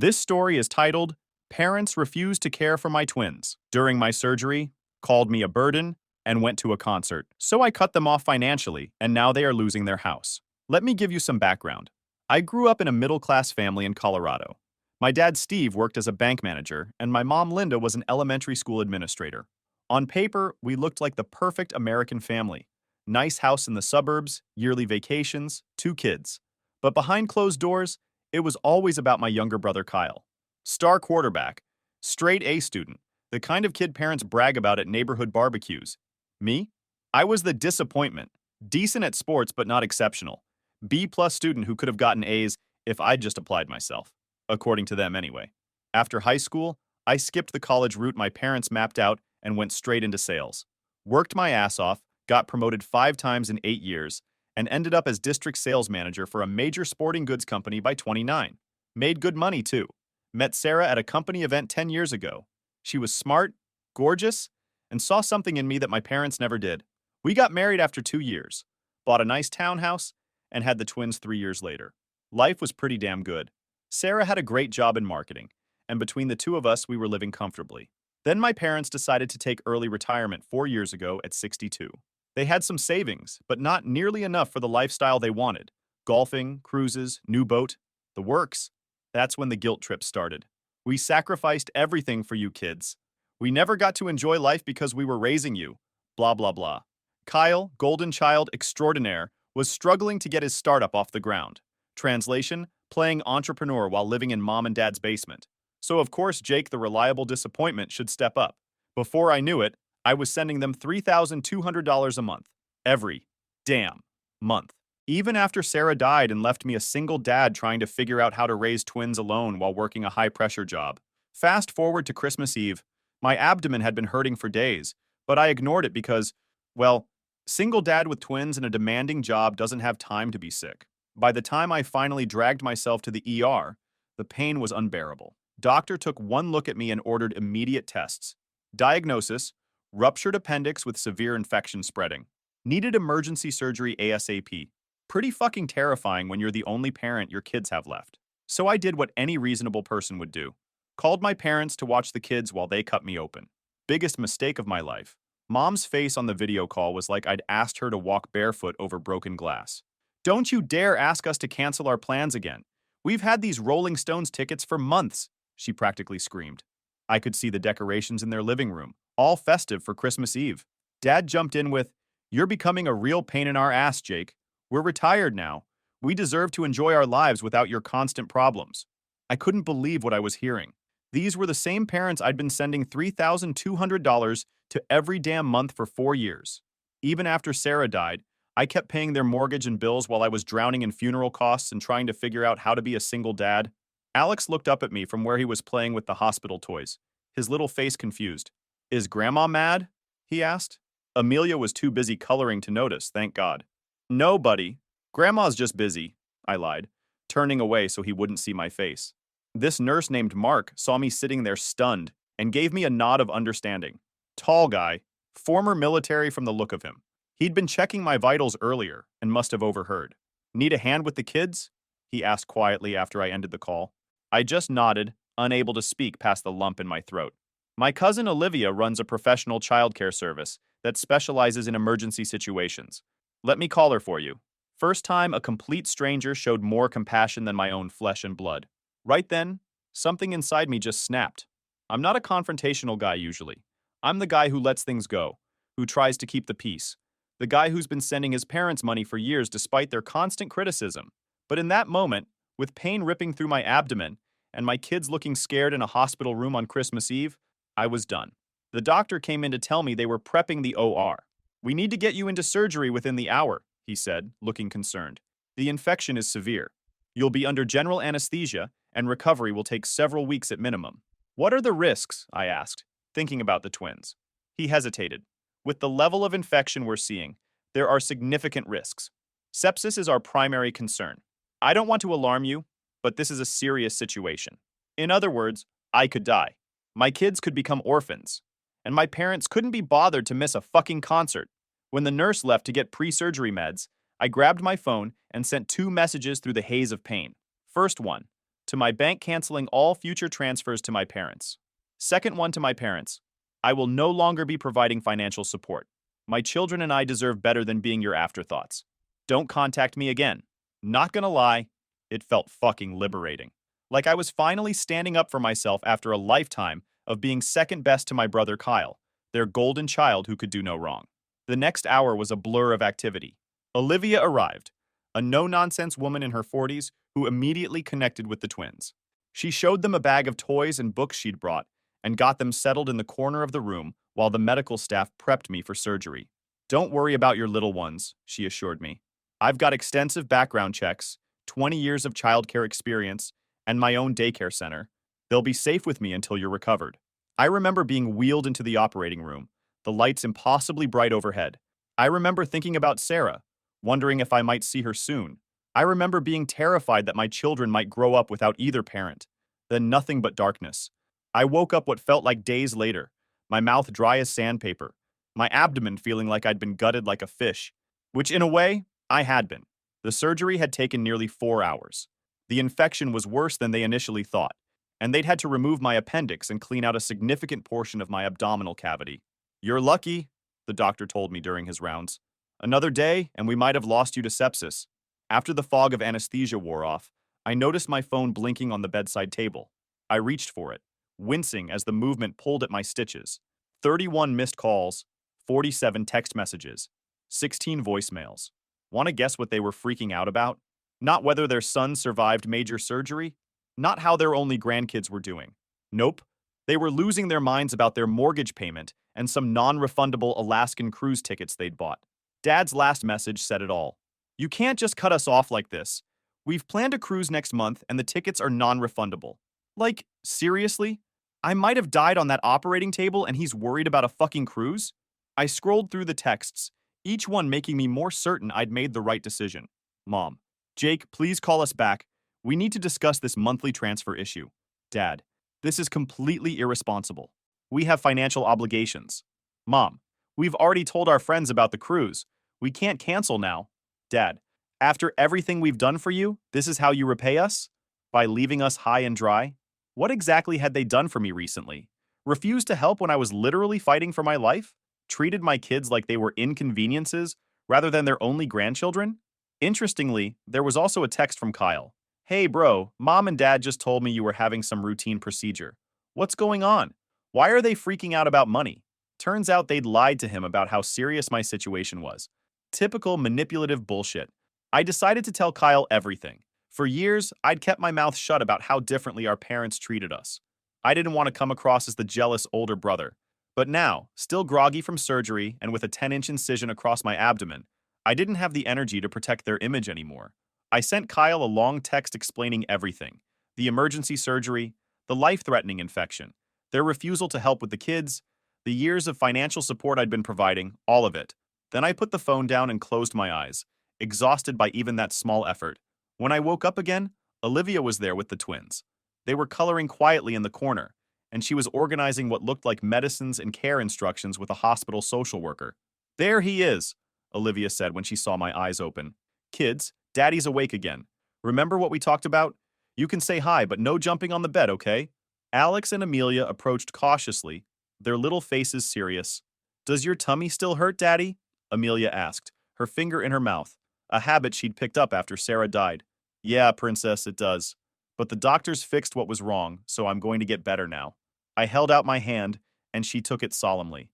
This story is titled, Parents Refuse to Care for My Twins. During my surgery, called me a burden, and went to a concert. So I cut them off financially, and now they are losing their house. Let me give you some background. I grew up in a middle-class family in Colorado. My dad Steve worked as a bank manager, and my mom Linda was an elementary school administrator. On paper, we looked like the perfect American family. Nice house in the suburbs, yearly vacations, 2 kids. But behind closed doors, it was always about my younger brother Kyle. Star quarterback, straight A student, the kind of kid parents brag about at neighborhood barbecues. Me? I was the disappointment. Decent at sports but not exceptional. B-plus student who could have gotten A's if I'd just applied myself. According to them anyway. After high school, I skipped the college route my parents mapped out and went straight into sales. Worked my ass off, got promoted 5 times in 8 years, and ended up as district sales manager for a major sporting goods company by 29. Made good money too. Met Sarah at a company event 10 years ago. She was smart, gorgeous, and saw something in me that my parents never did. We got married after 2 years, bought a nice townhouse, and had the twins 3 years later. Life was pretty damn good. Sarah had a great job in marketing, and between the two of us, we were living comfortably. Then my parents decided to take early retirement 4 years ago at 62. They had some savings, but not nearly enough for the lifestyle they wanted. Golfing, cruises, new boat, the works. That's when the guilt trip started. We sacrificed everything for you kids. We never got to enjoy life because we were raising you. Blah, blah, blah. Kyle, golden child extraordinaire, was struggling to get his startup off the ground. Translation, playing entrepreneur while living in mom and dad's basement. So of course Jake, the reliable disappointment, should step up. Before I knew it, I was sending them $3,200 a month. Every damn month. Even after Sarah died and left me a single dad trying to figure out how to raise twins alone while working a high-pressure job. Fast forward to Christmas Eve. My abdomen had been hurting for days, but I ignored it because, well, single dad with twins and a demanding job doesn't have time to be sick. By the time I finally dragged myself to the ER, the pain was unbearable. Doctor took one look at me and ordered immediate tests. Diagnosis: ruptured appendix with severe infection spreading. Needed emergency surgery ASAP. Pretty fucking terrifying when you're the only parent your kids have left. So I did what any reasonable person would do. Called my parents to watch the kids while they cut me open. Biggest mistake of my life. Mom's face on the video call was like I'd asked her to walk barefoot over broken glass. Don't you dare ask us to cancel our plans again. We've had these Rolling Stones tickets for months, she practically screamed. I could see the decorations in their living room, all festive for Christmas Eve. Dad jumped in with, "You're becoming a real pain in our ass, Jake. We're retired now. We deserve to enjoy our lives without your constant problems." I couldn't believe what I was hearing. These were the same parents I'd been sending $3,200 to every damn month for 4 years. Even after Sarah died, I kept paying their mortgage and bills while I was drowning in funeral costs and trying to figure out how to be a single dad. Alex looked up at me from where he was playing with the hospital toys, his little face confused. "Is Grandma mad?" he asked. Amelia was too busy coloring to notice, thank God. "No, buddy. Grandma's just busy," I lied, turning away so he wouldn't see my face. This nurse named Mark saw me sitting there stunned and gave me a nod of understanding. Tall guy, former military from the look of him. He'd been checking my vitals earlier and must have overheard. "Need a hand with the kids?" he asked quietly after I ended the call. I just nodded, unable to speak past the lump in my throat. My cousin Olivia runs a professional childcare service that specializes in emergency situations. Let me call her for you. First time a complete stranger showed more compassion than my own flesh and blood. Right then, something inside me just snapped. I'm not a confrontational guy usually. I'm the guy who lets things go, who tries to keep the peace. The guy who's been sending his parents money for years despite their constant criticism. But in that moment, with pain ripping through my abdomen and my kids looking scared in a hospital room on Christmas Eve, I was done. The doctor came in to tell me they were prepping the OR. "We need to get you into surgery within the hour," he said, looking concerned. "The infection is severe. You'll be under general anesthesia, and recovery will take several weeks at minimum." "What are the risks?" I asked, thinking about the twins. He hesitated. "With the level of infection we're seeing, there are significant risks. Sepsis is our primary concern. I don't want to alarm you, but this is a serious situation. In other words, I could die. My kids could become orphans. And my parents couldn't be bothered to miss a fucking concert." When the nurse left to get pre-surgery meds, I grabbed my phone and sent 2 messages through the haze of pain. First one, To my bank canceling all future transfers to my parents. Second one to my parents. I will no longer be providing financial support. My children and I deserve better than being your afterthoughts. Don't contact me again. Not gonna lie, it felt fucking liberating. Like I was finally standing up for myself after a lifetime of being second best to my brother Kyle, their golden child who could do no wrong. The next hour was a blur of activity. Olivia arrived, a no-nonsense woman in her 40s who immediately connected with the twins. She showed them a bag of toys and books she'd brought and got them settled in the corner of the room while the medical staff prepped me for surgery. Don't worry about your little ones, she assured me. I've got extensive background checks, 20 years of childcare experience, and my own daycare center. They'll be safe with me until you're recovered. I remember being wheeled into the operating room, the lights impossibly bright overhead. I remember thinking about Sarah, wondering if I might see her soon. I remember being terrified that my children might grow up without either parent. Then nothing but darkness. I woke up what felt like days later, my mouth dry as sandpaper, my abdomen feeling like I'd been gutted like a fish, which in a way, I had been. The surgery had taken nearly 4 hours. The infection was worse than they initially thought, and they'd had to remove my appendix and clean out a significant portion of my abdominal cavity. You're lucky, the doctor told me during his rounds. Another day, and we might have lost you to sepsis. After the fog of anesthesia wore off, I noticed my phone blinking on the bedside table. I reached for it, wincing as the movement pulled at my stitches. 31 missed calls, 47 text messages, 16 voicemails. Want to guess what they were freaking out about? Not whether their son survived major surgery, not how their only grandkids were doing. Nope. They were losing their minds about their mortgage payment and some non-refundable Alaskan cruise tickets they'd bought. Dad's last message said it all. You can't just cut us off like this. We've planned a cruise next month and the tickets are non-refundable. Like, seriously? I might have died on that operating table and he's worried about a fucking cruise? I scrolled through the texts, each one making me more certain I'd made the right decision. Mom. Jake, please call us back. We need to discuss this monthly transfer issue. Dad. This is completely irresponsible. We have financial obligations. Mom. We've already told our friends about the cruise. We can't cancel now. Dad. After everything we've done for you, this is how you repay us? By leaving us high and dry? What exactly had they done for me recently? Refused to help when I was literally fighting for my life? Treated my kids like they were inconveniences rather than their only grandchildren? Interestingly, there was also a text from Kyle. Hey bro, mom and dad just told me you were having some routine procedure. What's going on? Why are they freaking out about money? Turns out they'd lied to him about how serious my situation was. Typical manipulative bullshit. I decided to tell Kyle everything. For years, I'd kept my mouth shut about how differently our parents treated us. I didn't want to come across as the jealous older brother. But now, still groggy from surgery and with a 10-inch incision across my abdomen, I didn't have the energy to protect their image anymore. I sent Kyle a long text explaining everything. The emergency surgery, the life-threatening infection, their refusal to help with the kids, the years of financial support I'd been providing, all of it. Then I put the phone down and closed my eyes, exhausted by even that small effort. When I woke up again, Olivia was there with the twins. They were coloring quietly in the corner, and she was organizing what looked like medicines and care instructions with a hospital social worker. There he is, Olivia said when she saw my eyes open. Kids, Daddy's awake again. Remember what we talked about? You can say hi, but no jumping on the bed, okay? Alex and Amelia approached cautiously, their little faces serious. Does your tummy still hurt, Daddy? Amelia asked, her finger in her mouth, a habit she'd picked up after Sarah died. Yeah, princess, it does. But the doctors fixed what was wrong, so I'm going to get better now. I held out my hand, and she took it solemnly.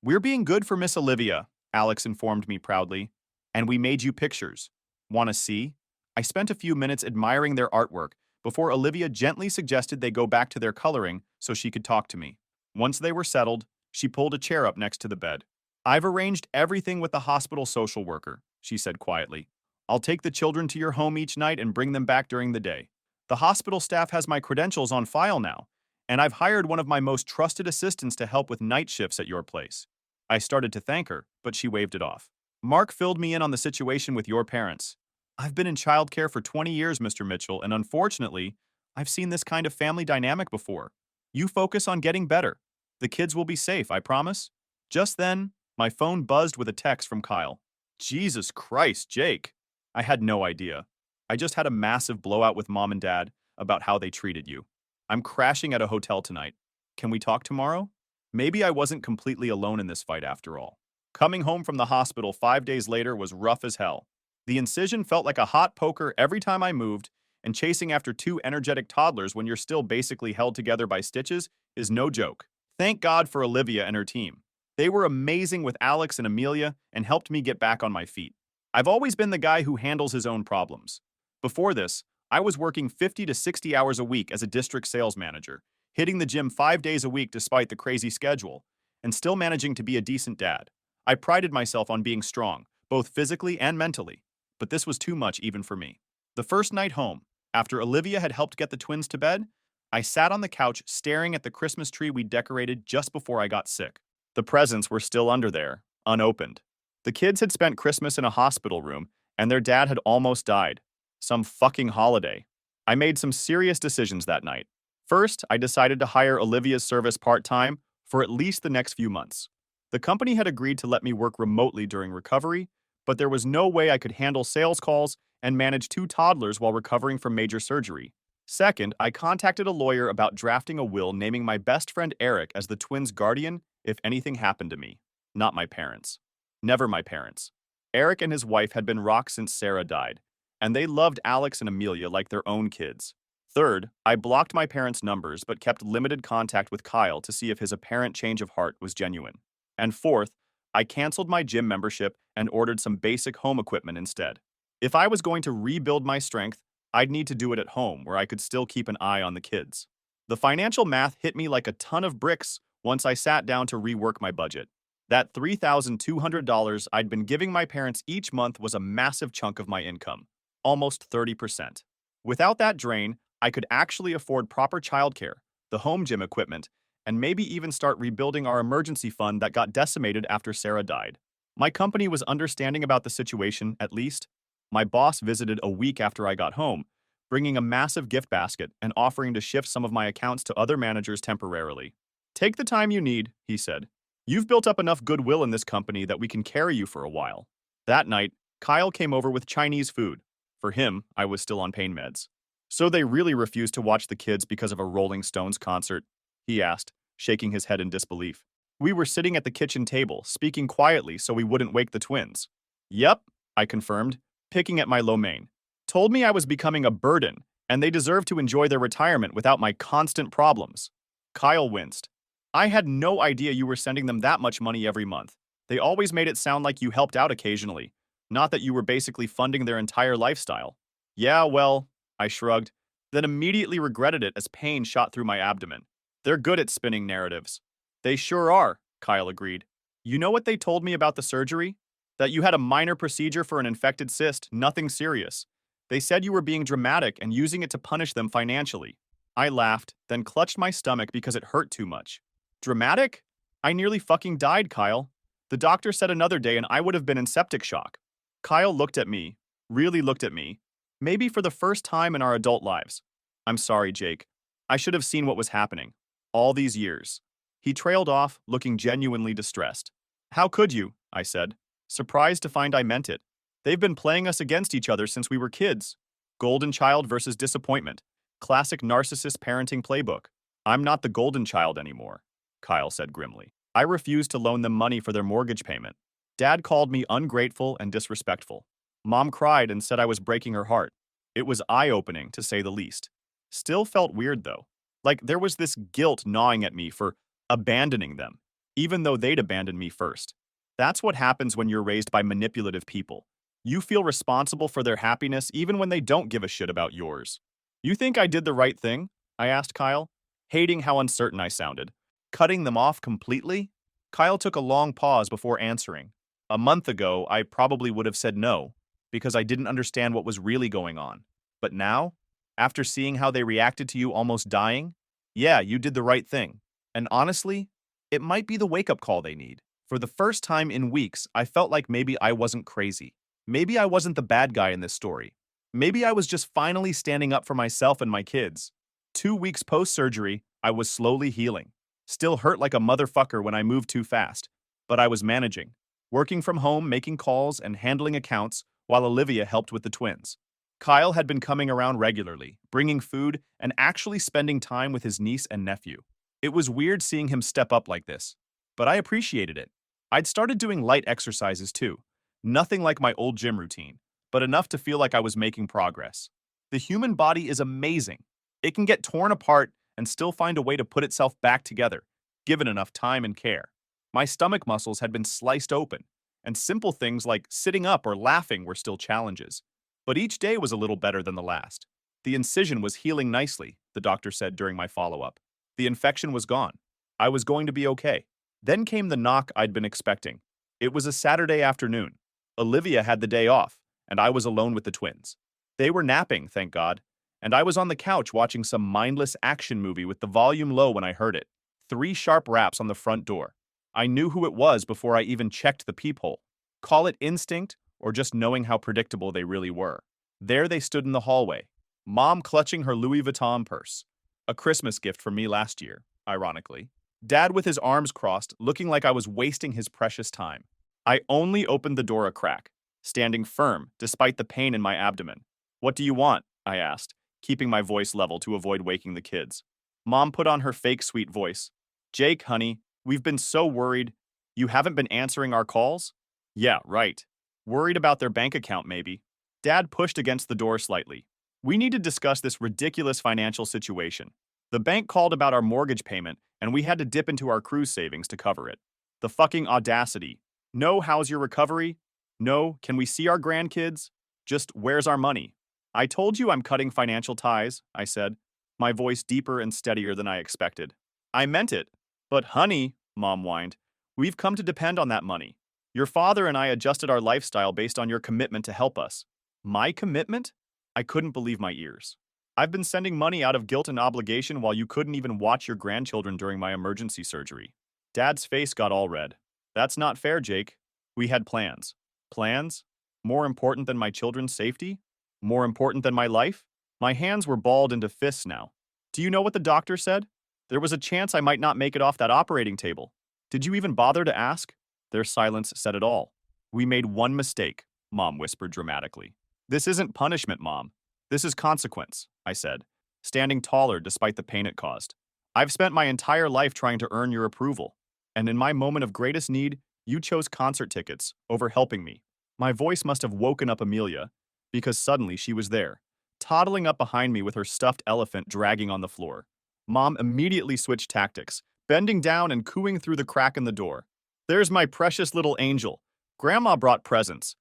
We're being good for Miss Olivia, Alex informed me proudly. And we made you pictures. Want to see? I spent a few minutes admiring their artwork before Olivia gently suggested they go back to their coloring so she could talk to me. Once they were settled, she pulled a chair up next to the bed. I've arranged everything with the hospital social worker, she said quietly. I'll take the children to your home each night and bring them back during the day. The hospital staff has my credentials on file now, and I've hired one of my most trusted assistants to help with night shifts at your place. I started to thank her, but she waved it off. Mark filled me in on the situation with your parents. I've been in childcare for 20 years, Mr. Mitchell, and unfortunately, I've seen this kind of family dynamic before. You focus on getting better. The kids will be safe, I promise. Just then, my phone buzzed with a text from Kyle. Jesus Christ, Jake. I had no idea. I just had a massive blowout with mom and dad, about how they treated you. I'm crashing at a hotel tonight. Can we talk tomorrow? Maybe I wasn't completely alone in this fight after all. Coming home from the hospital 5 days later was rough as hell. The incision felt like a hot poker every time I moved, and chasing after two energetic toddlers when you're still basically held together by stitches is no joke. Thank God for Olivia and her team. They were amazing with Alex and Amelia and helped me get back on my feet. I've always been the guy who handles his own problems. Before this, I was working 50 to 60 hours a week as a district sales manager, hitting the gym 5 days a week despite the crazy schedule, and still managing to be a decent dad. I prided myself on being strong, both physically and mentally, but this was too much even for me. The first night home, after Olivia had helped get the twins to bed, I sat on the couch staring at the Christmas tree we decorated just before I got sick. The presents were still under there, unopened. The kids had spent Christmas in a hospital room, and their dad had almost died. Some fucking holiday. I made some serious decisions that night. First, I decided to hire Olivia's service part-time for at least the next few months. The company had agreed to let me work remotely during recovery, but there was no way I could handle sales calls and manage two toddlers while recovering from major surgery. Second, I contacted a lawyer about drafting a will naming my best friend Eric as the twins' guardian if anything happened to me. Not my parents. Never my parents. Eric and his wife had been rock since Sarah died, and they loved Alex and Amelia like their own kids. Third, I blocked my parents' numbers but kept limited contact with Kyle to see if his apparent change of heart was genuine. And fourth, I canceled my gym membership and ordered some basic home equipment instead. If I was going to rebuild my strength, I'd need to do it at home where I could still keep an eye on the kids. The financial math hit me like a ton of bricks once I sat down to rework my budget. That $3,200 I'd been giving my parents each month was a massive chunk of my income, almost 30%. Without that drain, I could actually afford proper childcare, the home gym equipment, and maybe even start rebuilding our emergency fund that got decimated after Sarah died. My company was understanding about the situation, at least. My boss visited a week after I got home, bringing a massive gift basket and offering to shift some of my accounts to other managers temporarily. Take the time you need, he said. You've built up enough goodwill in this company that we can carry you for a while. That night, Kyle came over with Chinese food. For him, I was still on pain meds. So they really refused to watch the kids because of a Rolling Stones concert? He asked, shaking his head in disbelief. We were sitting at the kitchen table, speaking quietly so we wouldn't wake the twins. Yep, I confirmed, picking at my lo mein. Told me I was becoming a burden, and they deserved to enjoy their retirement without my constant problems. Kyle winced. I had no idea you were sending them that much money every month. They always made it sound like you helped out occasionally, not that you were basically funding their entire lifestyle. Yeah, well, I shrugged, then immediately regretted it as pain shot through my abdomen. They're good at spinning narratives. They sure are, Kyle agreed. You know what they told me about the surgery? That you had a minor procedure for an infected cyst, nothing serious. They said you were being dramatic and using it to punish them financially. I laughed, then clutched my stomach because it hurt too much. Dramatic? I nearly fucking died, Kyle. The doctor said another day and I would have been in septic shock. Kyle looked at me, really looked at me, maybe for the first time in our adult lives. I'm sorry, Jake. I should have seen what was happening. All these years. He trailed off, looking genuinely distressed. How could you? I said, surprised to find I meant it. They've been playing us against each other since we were kids. Golden child versus disappointment. Classic narcissist parenting playbook. I'm not the golden child anymore, Kyle said grimly. I refused to loan them money for their mortgage payment. Dad called me ungrateful and disrespectful. Mom cried and said I was breaking her heart. It was eye-opening, to say the least. Still felt weird, though. Like there was this guilt gnawing at me for abandoning them, even though they'd abandoned me first. That's what happens when you're raised by manipulative people. You feel responsible for their happiness even when they don't give a shit about yours. You think I did the right thing? I asked Kyle, hating how uncertain I sounded. Cutting them off completely? Kyle took a long pause before answering. A month ago, I probably would have said no, because I didn't understand what was really going on. But now, after seeing how they reacted to you almost dying, yeah, you did the right thing. And honestly, it might be the wake-up call they need. For the first time in weeks, I felt like maybe I wasn't crazy. Maybe I wasn't the bad guy in this story. Maybe I was just finally standing up for myself and my kids. 2 weeks post-surgery, I was slowly healing. Still hurt like a motherfucker when I moved too fast, but I was managing. Working from home, making calls, and handling accounts while Olivia helped with the twins. Kyle had been coming around regularly, bringing food and actually spending time with his niece and nephew. It was weird seeing him step up like this, but I appreciated it. I'd started doing light exercises too. Nothing like my old gym routine, but enough to feel like I was making progress. The human body is amazing. It can get torn apart and still find a way to put itself back together, given enough time and care. My stomach muscles had been sliced open, and simple things like sitting up or laughing were still challenges. But each day was a little better than the last. The incision was healing nicely, the doctor said during my follow-up. The infection was gone. I was going to be okay. Then came the knock I'd been expecting. It was a Saturday afternoon. Olivia had the day off, and I was alone with the twins. They were napping, thank God, and I was on the couch watching some mindless action movie with the volume low when I heard it. 3 sharp raps on the front door. I knew who it was before I even checked the peephole. Call it instinct or just knowing how predictable they really were. There they stood in the hallway, Mom clutching her Louis Vuitton purse. A Christmas gift from me last year, ironically. Dad with his arms crossed, looking like I was wasting his precious time. I only opened the door a crack, standing firm despite the pain in my abdomen. "What do you want?" I asked, keeping my voice level to avoid waking the kids. Mom put on her fake sweet voice. "Jake, honey, we've been so worried. You haven't been answering our calls?" "Yeah, right. Worried about their bank account, maybe." Dad pushed against the door slightly. "We need to discuss this ridiculous financial situation. The bank called about our mortgage payment, and we had to dip into our cruise savings to cover it. The fucking audacity. No, how's your recovery? No, can we see our grandkids? Just, where's our money?" "I told you I'm cutting financial ties," I said, my voice deeper and steadier than I expected. "I meant it. But honey," Mom whined, "we've come to depend on that money. Your father and I adjusted our lifestyle based on your commitment to help us." My commitment? I couldn't believe my ears. "I've been sending money out of guilt and obligation while you couldn't even watch your grandchildren during my emergency surgery." Dad's face got all red. "That's not fair, Jake. We had plans." "Plans? More important than my children's safety? More important than my life?" My hands were balled into fists now. "Do you know what the doctor said? There was a chance I might not make it off that operating table. Did you even bother to ask?" Their silence said it all. "We made one mistake," Mom whispered dramatically. "This isn't punishment, Mom. This is consequence," I said, standing taller despite the pain it caused. "I've spent my entire life trying to earn your approval, and in my moment of greatest need, you chose concert tickets over helping me." My voice must have woken up Amelia, because suddenly she was there, toddling up behind me with her stuffed elephant dragging on the floor. Mom immediately switched tactics, bending down and cooing through the crack in the door. "There's my precious little angel. Grandma brought presents."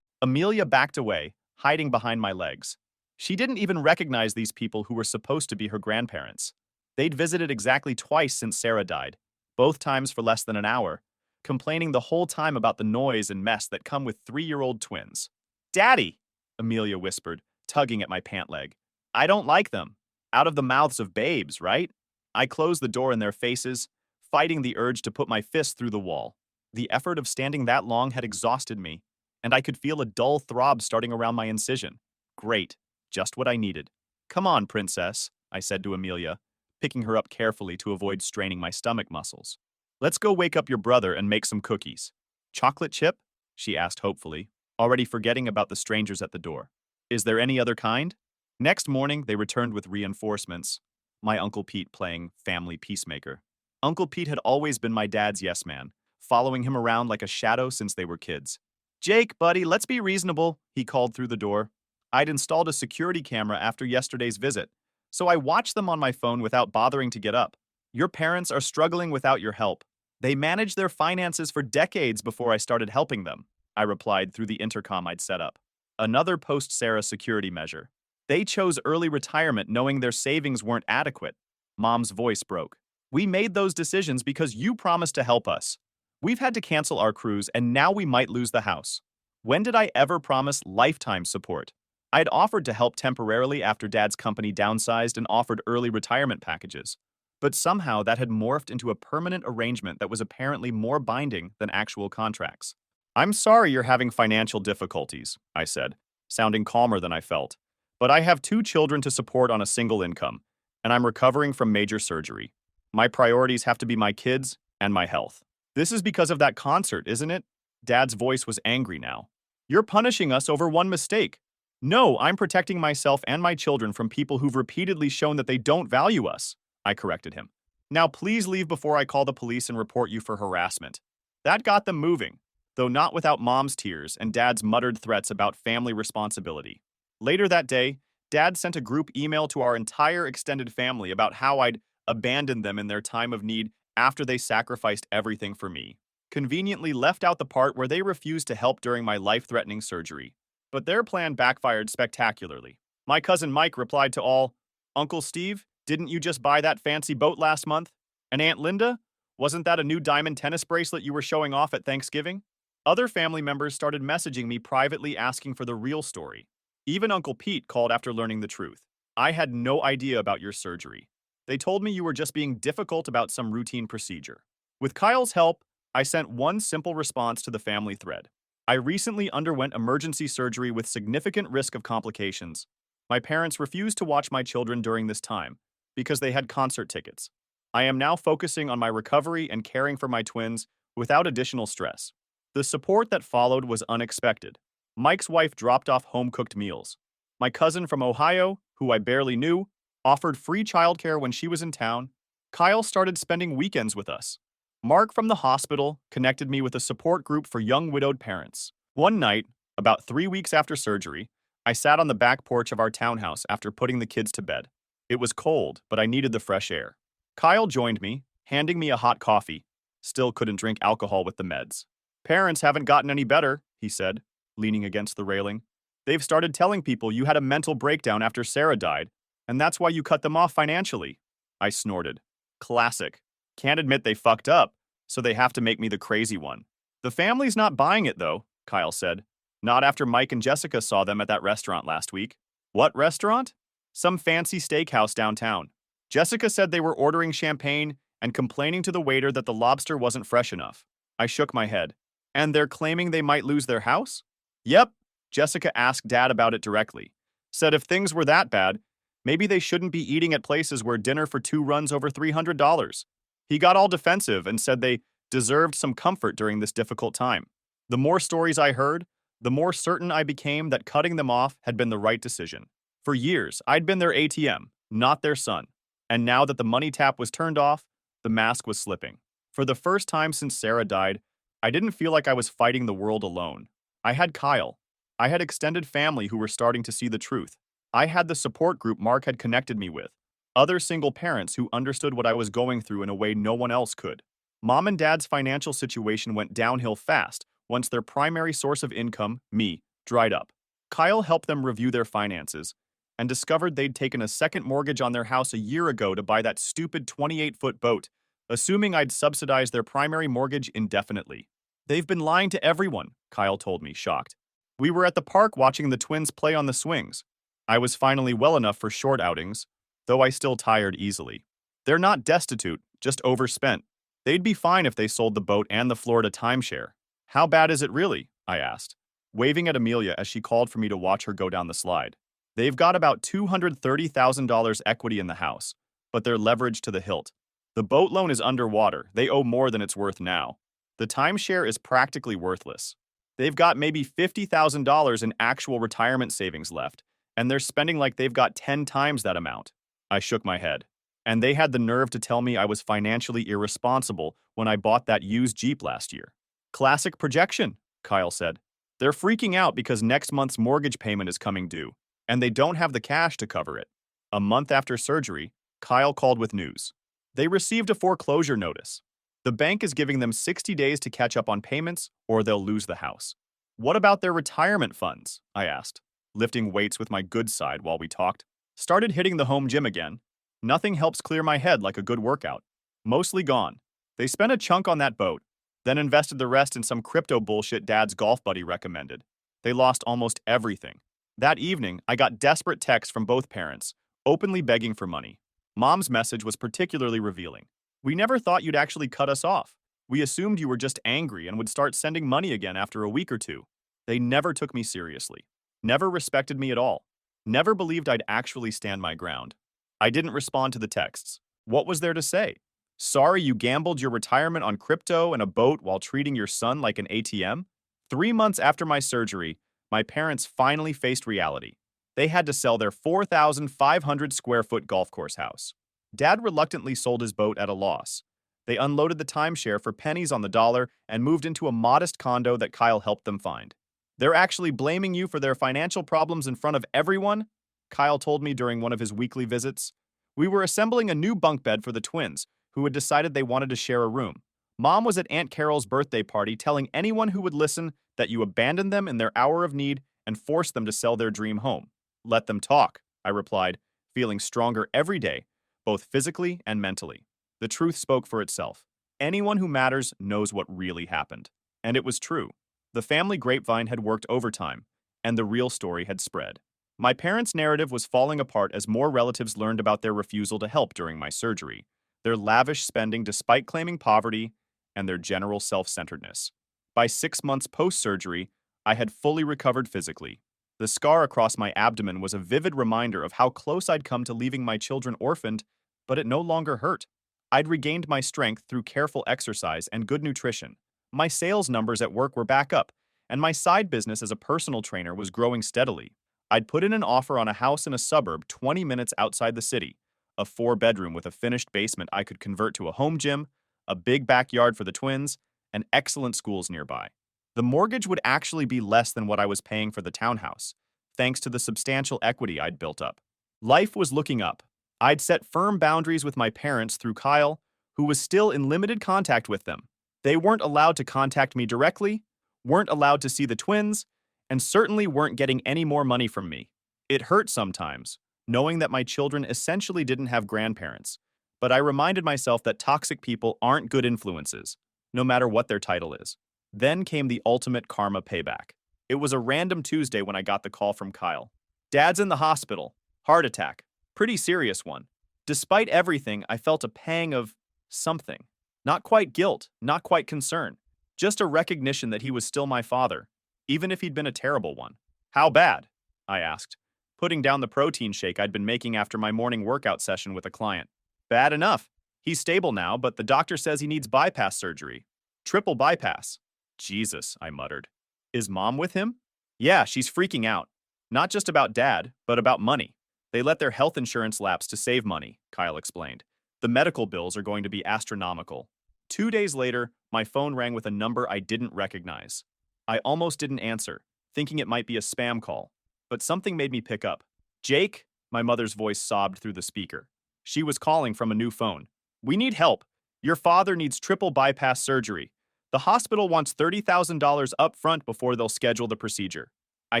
Amelia backed away, hiding behind my legs. She didn't even recognize these people who were supposed to be her grandparents. They'd visited exactly twice since Sarah died, both times for less than an hour, complaining the whole time about the noise and mess that come with 3-year-old twins. "Daddy," Amelia whispered, tugging at my pant leg. "I don't like them. Out of the mouths of babes, right?" I closed the door in their faces, fighting the urge to put my fist through the wall. The effort of standing that long had exhausted me, and I could feel a dull throb starting around my incision. Great. Just what I needed. "Come on, princess," I said to Amelia, picking her up carefully to avoid straining my stomach muscles. "Let's go wake up your brother and make some cookies." "Chocolate chip?" she asked hopefully, already forgetting about the strangers at the door. "Is there any other kind?" Next morning, they returned with reinforcements, my Uncle Pete playing family peacemaker. Uncle Pete had always been my dad's yes man, following him around like a shadow since they were kids. "Jake, buddy, let's be reasonable," he called through the door. I'd installed a security camera after yesterday's visit, so I watched them on my phone without bothering to get up. "Your parents are struggling without your help. They managed their finances for decades before I started helping them," I replied through the intercom I'd set up. Another post-Sarah security measure. "They chose early retirement knowing their savings weren't adequate." Mom's voice broke. "We made those decisions because you promised to help us. We've had to cancel our cruise and now we might lose the house. When did I ever promise lifetime support?" I'd offered to help temporarily after Dad's company downsized and offered early retirement packages. But somehow that had morphed into a permanent arrangement that was apparently more binding than actual contracts. "I'm sorry you're having financial difficulties," I said, sounding calmer than I felt. "But I have 2 children to support on a single income, and I'm recovering from major surgery. My priorities have to be my kids and my health." "This is because of that concert, isn't it?" Dad's voice was angry now. "You're punishing us over one mistake. No, I'm protecting myself and my children from people who've repeatedly shown that they don't value us, I corrected him. Now please leave before I call the police and report you for harassment. That got them moving, though not without Mom's tears and Dad's muttered threats about family responsibility. Later that day, Dad sent a group email to our entire extended family about how I'd abandoned them in their time of need after they sacrificed everything for me. Conveniently left out the part where they refused to help during my life-threatening surgery. But their plan backfired spectacularly. My cousin Mike replied to all, Uncle Steve, didn't you just buy that fancy boat last month? And Aunt Linda, wasn't that a new diamond tennis bracelet you were showing off at Thanksgiving? Other family members started messaging me privately asking for the real story. Even Uncle Pete called after learning the truth. I had no idea about your surgery. They told me you were just being difficult about some routine procedure. With Kyle's help, I sent one simple response to the family thread. I recently underwent emergency surgery with significant risk of complications. My parents refused to watch my children during this time because they had concert tickets. I am now focusing on my recovery and caring for my twins without additional stress. The support that followed was unexpected. Mike's wife dropped off home-cooked meals. My cousin from Ohio, who I barely knew, offered free childcare when she was in town. Kyle started spending weekends with us. Mark from the hospital connected me with a support group for young widowed parents. One night, about 3 weeks after surgery, I sat on the back porch of our townhouse after putting the kids to bed. It was cold, but I needed the fresh air. Kyle joined me, handing me a hot coffee. Still couldn't drink alcohol with the meds. Parents haven't gotten any better, he said, leaning against the railing. They've started telling people you had a mental breakdown after Sarah died, and that's why you cut them off financially. I snorted. Classic. Can't admit they fucked up, so they have to make me the crazy one. The family's not buying it, though, Kyle said. Not after Mike and Jessica saw them at that restaurant last week. What restaurant? Some fancy steakhouse downtown. Jessica said they were ordering champagne and complaining to the waiter that the lobster wasn't fresh enough. I shook my head. And they're claiming they might lose their house? Yep. Jessica asked Dad about it directly. Said if things were that bad, maybe they shouldn't be eating at places where dinner for 2 runs over $300. He got all defensive and said they deserved some comfort during this difficult time. The more stories I heard, the more certain I became that cutting them off had been the right decision. For years, I'd been their ATM, not their son. And now that the money tap was turned off, the mask was slipping. For the first time since Sarah died, I didn't feel like I was fighting the world alone. I had Kyle. I had extended family who were starting to see the truth. I had the support group Mark had connected me with. Other single parents who understood what I was going through in a way no one else could. Mom and Dad's financial situation went downhill fast once their primary source of income, me, dried up. Kyle helped them review their finances and discovered they'd taken a second mortgage on their house a year ago to buy that stupid 28-foot boat, assuming I'd subsidize their primary mortgage indefinitely. They've been lying to everyone, Kyle told me, shocked. We were at the park watching the twins play on the swings. I was finally well enough for short outings, though I still tired easily. They're not destitute, just overspent. They'd be fine if they sold the boat and the Florida timeshare. How bad is it really? I asked, waving at Amelia as she called for me to watch her go down the slide. They've got about $230,000 equity in the house, but they're leveraged to the hilt. The boat loan is underwater. They owe more than it's worth now. The timeshare is practically worthless. They've got maybe $50,000 in actual retirement savings left, and they're spending like they've got 10 times that amount. I shook my head. And they had the nerve to tell me I was financially irresponsible when I bought that used Jeep last year. Classic projection, Kyle said. They're freaking out because next month's mortgage payment is coming due, and they don't have the cash to cover it. A month after surgery, Kyle called with news. They received a foreclosure notice. The bank is giving them 60 days to catch up on payments, or they'll lose the house. What about their retirement funds? I asked, lifting weights with my good side while we talked. Started hitting the home gym again. Nothing helps clear my head like a good workout. Mostly gone. They spent a chunk on that boat, then invested the rest in some crypto bullshit Dad's golf buddy recommended. They lost almost everything. That evening, I got desperate texts from both parents, openly begging for money. Mom's message was particularly revealing. We never thought you'd actually cut us off. We assumed you were just angry and would start sending money again after a week or two. They never took me seriously. Never respected me at all. Never believed I'd actually stand my ground. I didn't respond to the texts. What was there to say? Sorry you gambled your retirement on crypto and a boat while treating your son like an ATM? 3 months after my surgery, My parents finally faced reality. They had to sell their 4,500 square foot golf course house. Dad reluctantly sold his boat at a loss. They unloaded the timeshare for pennies on the dollar and moved into a modest condo that Kyle helped them find. They're actually blaming you for their financial problems in front of everyone, Kyle told me during one of his weekly visits. We were assembling a new bunk bed for the twins, who had decided they wanted to share a room. Mom was at Aunt Carol's birthday party telling anyone who would listen that you abandoned them in their hour of need and forced them to sell their dream home. Let them talk, I replied, feeling stronger every day, both physically and mentally. The truth spoke for itself. Anyone who matters knows what really happened. And it was true. The family grapevine had worked overtime, and the real story had spread. My parents' narrative was falling apart as more relatives learned about their refusal to help during my surgery, their lavish spending despite claiming poverty, and their general self-centeredness. By 6 months post-surgery, I had fully recovered physically. The scar across my abdomen was a vivid reminder of how close I'd come to leaving my children orphaned, but it no longer hurt. I'd regained my strength through careful exercise and good nutrition. My sales numbers at work were back up, and my side business as a personal trainer was growing steadily. I'd put in an offer on a house in a suburb 20 minutes outside the city, a 4-bedroom with a finished basement I could convert to a home gym, a big backyard for the twins, and excellent schools nearby. The mortgage would actually be less than what I was paying for the townhouse, thanks to the substantial equity I'd built up. Life was looking up. I'd set firm boundaries with my parents through Kyle, who was still in limited contact with them. They weren't allowed to contact me directly, weren't allowed to see the twins, and certainly weren't getting any more money from me. It hurt sometimes, knowing that my children essentially didn't have grandparents, but I reminded myself that toxic people aren't good influences, no matter what their title is. Then came the ultimate karma payback. It was a random Tuesday when I got the call from Kyle. Dad's in the hospital. Heart attack. Pretty serious one. Despite everything, I felt a pang of something. Not quite guilt, not quite concern. Just a recognition that he was still my father, even if he'd been a terrible one. How bad? I asked, putting down the protein shake I'd been making after my morning workout session with a client. Bad enough. He's stable now, but the doctor says he needs bypass surgery. Triple bypass. Jesus, I muttered. Is Mom with him? Yeah, she's freaking out. Not just about Dad, but about money. They let their health insurance lapse to save money, Kyle explained. The medical bills are going to be astronomical. 2 days later, my phone rang with a number I didn't recognize. I almost didn't answer, thinking it might be a spam call. But something made me pick up. Jake, my mother's voice sobbed through the speaker. She was calling from a new phone. We need help. Your father needs triple bypass surgery. The hospital wants $30,000 up front before they'll schedule the procedure. I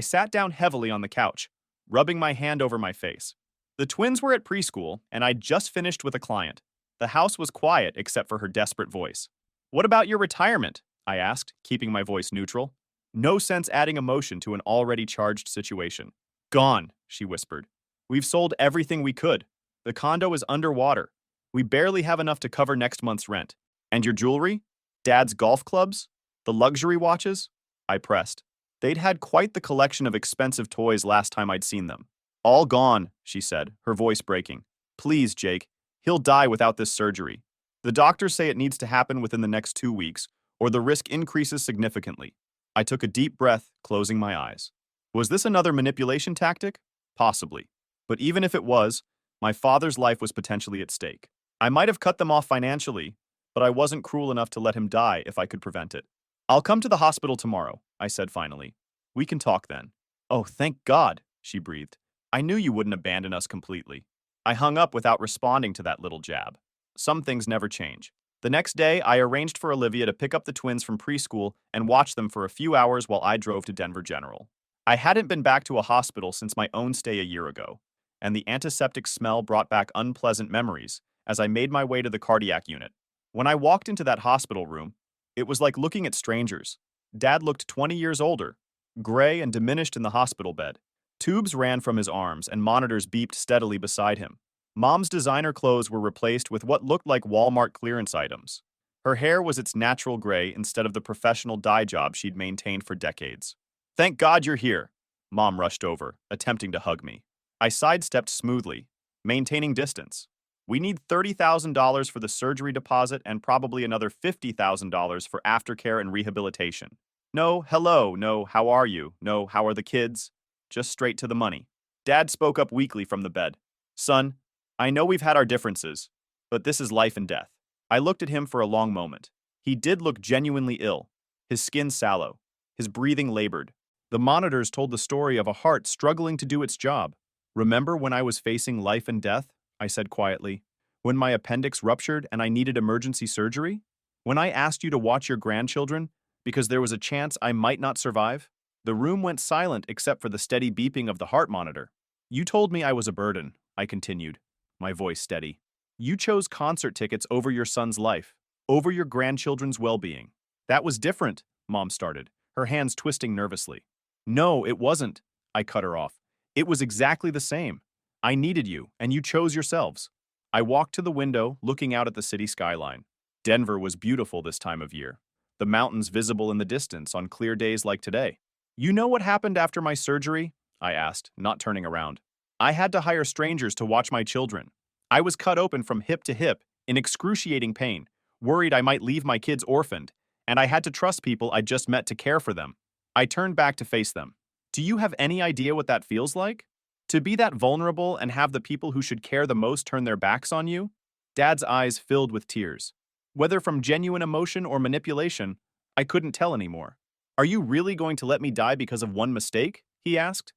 sat down heavily on the couch, rubbing my hand over my face. The twins were at preschool, and I'd just finished with a client. The house was quiet except for her desperate voice. What about your retirement? I asked, keeping my voice neutral. No sense adding emotion to an already charged situation. Gone, she whispered. We've sold everything we could. The condo is underwater. We barely have enough to cover next month's rent. And your jewelry? Dad's golf clubs? The luxury watches? I pressed. They'd had quite the collection of expensive toys last time I'd seen them. All gone, she said, her voice breaking. Please, Jake. He'll die without this surgery. The doctors say it needs to happen within the next 2 weeks, or the risk increases significantly. I took a deep breath, closing my eyes. Was this another manipulation tactic? Possibly. But even if it was, my father's life was potentially at stake. I might have cut them off financially, but I wasn't cruel enough to let him die if I could prevent it. I'll come to the hospital tomorrow, I said finally. We can talk then. Oh, thank God, she breathed. I knew you wouldn't abandon us completely. I hung up without responding to that little jab. Some things never change. The next day, I arranged for Olivia to pick up the twins from preschool and watch them for a few hours while I drove to Denver General. I hadn't been back to a hospital since my own stay a year ago, and the antiseptic smell brought back unpleasant memories as I made my way to the cardiac unit. When I walked into that hospital room, it was like looking at strangers. Dad looked 20 years older, gray and diminished in the hospital bed. Tubes ran from his arms and monitors beeped steadily beside him. Mom's designer clothes were replaced with what looked like Walmart clearance items. Her hair was its natural gray instead of the professional dye job she'd maintained for decades. Thank God you're here. Mom rushed over, attempting to hug me. I sidestepped smoothly, maintaining distance. We need $30,000 for the surgery deposit and probably another $50,000 for aftercare and rehabilitation. No, hello, no, how are you? No, how are the kids? Just straight to the money. Dad spoke up weakly from the bed. Son, I know we've had our differences, but this is life and death. I looked at him for a long moment. He did look genuinely ill, his skin sallow, his breathing labored. The monitors told the story of a heart struggling to do its job. Remember when I was facing life and death? I said quietly. When my appendix ruptured and I needed emergency surgery? When I asked you to watch your grandchildren because there was a chance I might not survive? The room went silent except for the steady beeping of the heart monitor. You told me I was a burden, I continued, my voice steady. You chose concert tickets over your son's life, over your grandchildren's well-being. That was different, Mom started, her hands twisting nervously. No, it wasn't, I cut her off. It was exactly the same. I needed you, and you chose yourselves. I walked to the window, looking out at the city skyline. Denver was beautiful this time of year, the mountains visible in the distance on clear days like today. You know what happened after my surgery? I asked, not turning around. I had to hire strangers to watch my children. I was cut open from hip to hip, in excruciating pain, worried I might leave my kids orphaned, and I had to trust people I'd just met to care for them. I turned back to face them. Do you have any idea what that feels like? To be that vulnerable and have the people who should care the most turn their backs on you? Dad's eyes filled with tears. Whether from genuine emotion or manipulation, I couldn't tell anymore. Are you really going to let me die because of one mistake? He asked.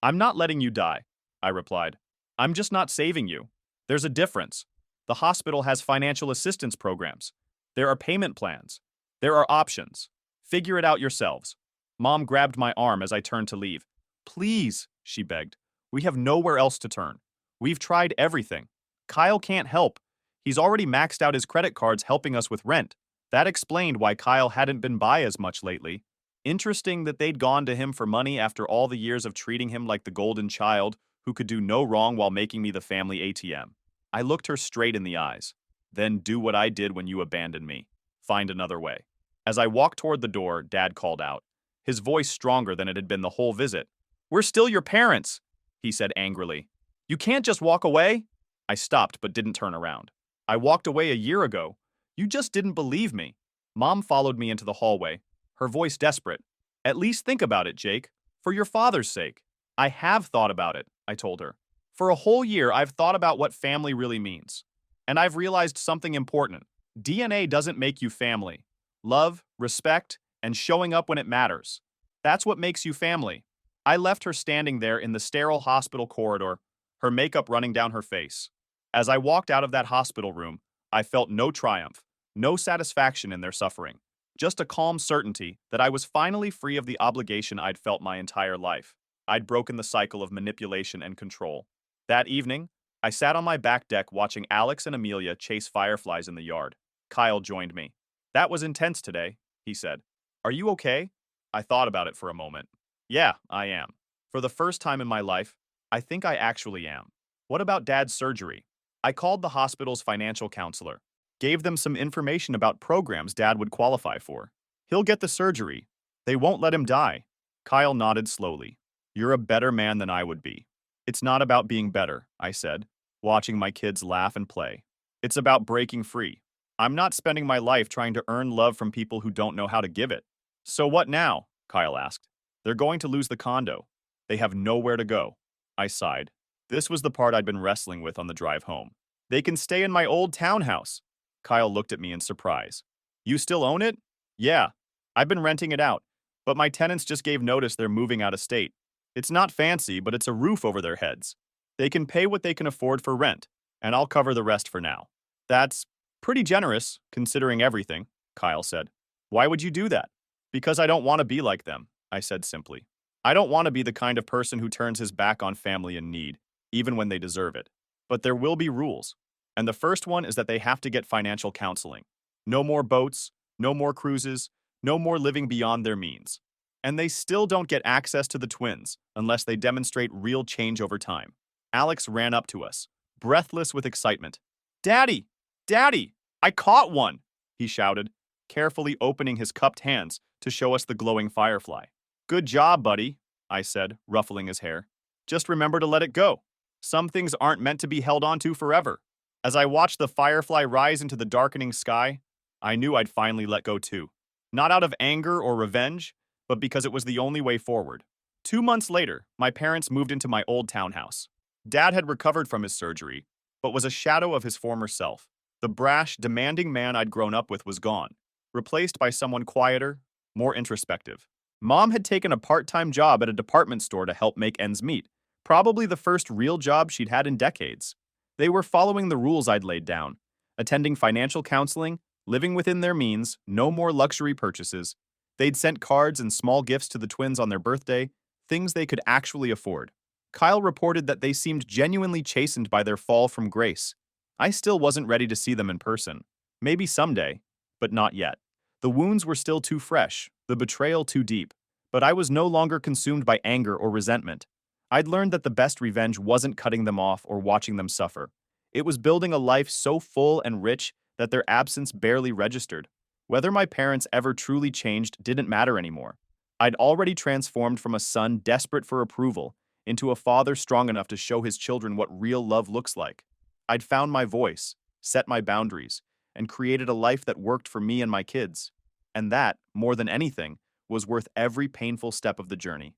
I'm not letting you die, I replied. I'm just not saving you. There's a difference. The hospital has financial assistance programs. There are payment plans. There are options. Figure it out yourselves. Mom grabbed my arm as I turned to leave. Please, she begged. We have nowhere else to turn. We've tried everything. Kyle can't help. He's already maxed out his credit cards helping us with rent. That explained why Kyle hadn't been by as much lately. Interesting that they'd gone to him for money after all the years of treating him like the golden child who could do no wrong while making me the family ATM. I looked her straight in the eyes. Then do what I did when you abandoned me. Find another way. As I walked toward the door, Dad called out, his voice stronger than it had been the whole visit. We're still your parents, he said angrily. You can't just walk away. I stopped but didn't turn around. I walked away a year ago. You just didn't believe me. Mom followed me into the hallway, her voice desperate. At least think about it, Jake. For your father's sake. I have thought about it, I told her. For a whole year, I've thought about what family really means. And I've realized something important. DNA doesn't make you family. Love, respect, and showing up when it matters. That's what makes you family. I left her standing there in the sterile hospital corridor, her makeup running down her face. As I walked out of that hospital room, I felt no triumph, no satisfaction in their suffering, just a calm certainty that I was finally free of the obligation I'd felt my entire life. I'd broken the cycle of manipulation and control. That evening, I sat on my back deck watching Alex and Amelia chase fireflies in the yard. Kyle joined me. That was intense today, he said. Are you okay? I thought about it for a moment. Yeah, I am. For the first time in my life, I think I actually am. What about Dad's surgery? I called the hospital's financial counselor, gave them some information about programs Dad would qualify for. He'll get the surgery. They won't let him die. Kyle nodded slowly. You're a better man than I would be. It's not about being better, I said, watching my kids laugh and play. It's about breaking free. I'm not spending my life trying to earn love from people who don't know how to give it. So what now? Kyle asked. They're going to lose the condo. They have nowhere to go. I sighed. This was the part I'd been wrestling with on the drive home. They can stay in my old townhouse. Kyle looked at me in surprise. You still own it? Yeah. I've been renting it out, but my tenants just gave notice they're moving out of state. It's not fancy, but it's a roof over their heads. They can pay what they can afford for rent, and I'll cover the rest for now. That's pretty generous, considering everything, Kyle said. Why would you do that? Because I don't want to be like them, I said simply. I don't want to be the kind of person who turns his back on family in need, even when they deserve it. But there will be rules. And the first one is that they have to get financial counseling. No more boats, no more cruises, no more living beyond their means. And they still don't get access to the twins unless they demonstrate real change over time. Alex ran up to us, breathless with excitement. Daddy! Daddy! I caught one! He shouted, carefully opening his cupped hands to show us the glowing firefly. Good job, buddy, I said, ruffling his hair. Just remember to let it go. Some things aren't meant to be held onto forever. As I watched the firefly rise into the darkening sky, I knew I'd finally let go too. Not out of anger or revenge, but because it was the only way forward. 2 months later, my parents moved into my old townhouse. Dad had recovered from his surgery, but was a shadow of his former self. The brash, demanding man I'd grown up with was gone, replaced by someone quieter, more introspective. Mom had taken a part-time job at a department store to help make ends meet, probably the first real job she'd had in decades. They were following the rules I'd laid down, attending financial counseling, living within their means, no more luxury purchases. They'd sent cards and small gifts to the twins on their birthday, things they could actually afford. Kyle reported that they seemed genuinely chastened by their fall from grace. I still wasn't ready to see them in person. Maybe someday, but not yet. The wounds were still too fresh, the betrayal too deep, but I was no longer consumed by anger or resentment. I'd learned that the best revenge wasn't cutting them off or watching them suffer. It was building a life so full and rich that their absence barely registered. Whether my parents ever truly changed didn't matter anymore. I'd already transformed from a son desperate for approval into a father strong enough to show his children what real love looks like. I'd found my voice, set my boundaries, and created a life that worked for me and my kids. And that, more than anything, was worth every painful step of the journey.